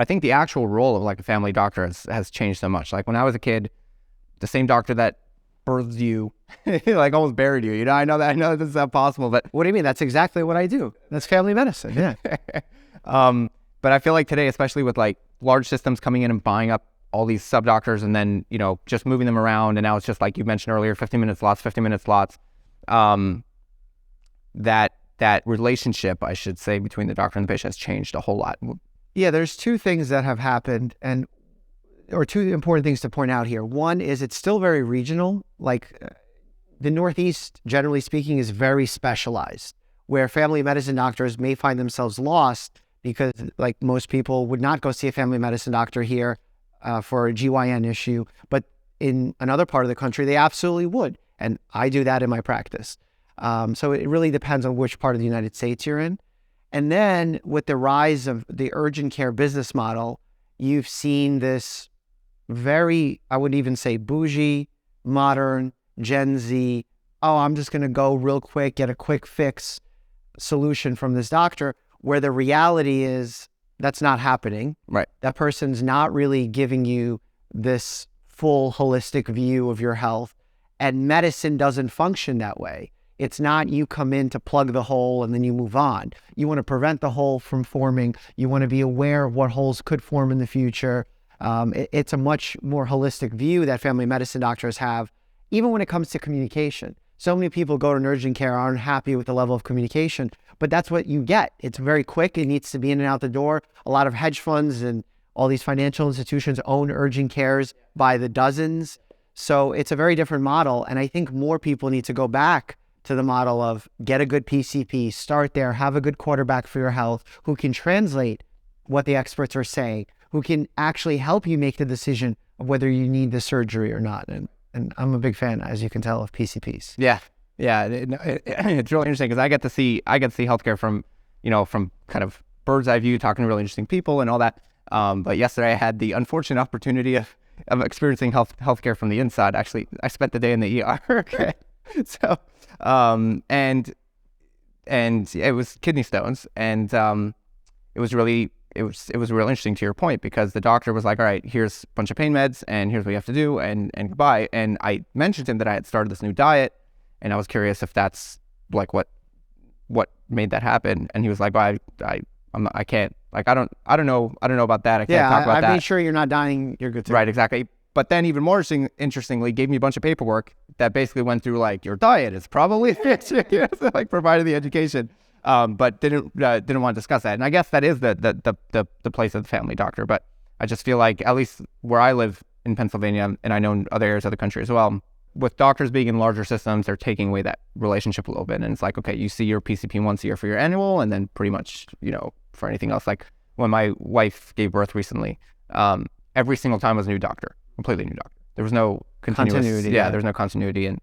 But I think the actual role of like a family doctor has changed so much. Like when I was a kid, the same doctor that birthed you, like almost buried you. You know, I know this is not possible, but What do you mean? That's exactly what I do. That's family medicine. Yeah. but I feel like today, especially with like large systems coming in and buying up all these sub doctors and then, you know, just moving them around. And now it's just like you mentioned earlier, 15-minute slots. That relationship, I should say, between the doctor and the patient has changed a whole lot. Yeah, there's two things that have happened, or two important things to point out here. One is it's still very regional. Like the Northeast, generally speaking, is very specialized, where family medicine doctors may find themselves lost because, like, most people would not go see a family medicine doctor here for a GYN issue, but in another part of the country, they absolutely would. And I do that in my practice. So it really depends on which part of the United States you're in. And then with the rise of the urgent care business model, you've seen this very, I would even say, bougie, modern, Gen Z, oh, I'm just going to go real quick, get a quick fix solution from this doctor, where the reality is that's not happening. Right. That person's not really giving you this full holistic view of your health. And medicine doesn't function that way. It's not you come in to plug the hole and then you move on. You want to prevent the hole from forming. You want to be aware of what holes could form in the future. It's a much more holistic view that family medicine doctors have, even when it comes to communication. So many people go to urgent care, aren't happy with the level of communication, but that's what you get. It's very quick. It needs to be in and out the door. A lot of hedge funds and all these financial institutions own urgent cares by the dozens. So it's a very different model. And I think more people need to go back to the model of get a good PCP, start there, have a good quarterback for your health who can translate what the experts are saying, who can actually help you make the decision of whether you need the surgery or not. And I'm a big fan, as you can tell, of PCPs. Yeah. It's really interesting because I get to see healthcare from kind of bird's eye view, talking to really interesting people and all that. But yesterday I had the unfortunate opportunity of experiencing healthcare from the inside. Actually, I spent the day in the ER. Okay. So, and it was kidney stones, and it was real interesting to your point, because the doctor was like, all right, here's a bunch of pain meds and here's what you have to do and goodbye. And I mentioned to him that I had started this new diet, and I was curious if that's like what made that happen. And he was like, well, I can't, like, I don't know about that. I can't talk about that. I made sure you're not dying. You're good to Right, exactly. But then even more interestingly, gave me a bunch of paperwork that basically went through like, your diet is probably like provided the education, but didn't want to discuss that. And I guess that is the place of the family doctor. But I just feel like, at least where I live in Pennsylvania, and I know in other areas of the country as well, with doctors being in larger systems, they're taking away that relationship a little bit. And it's like, okay, you see your PCP once a year for your annual, and then pretty much, for anything else. Like when my wife gave birth recently, every single time was a new doctor, completely new doctor. There was no continuity. Yeah, there was no continuity. And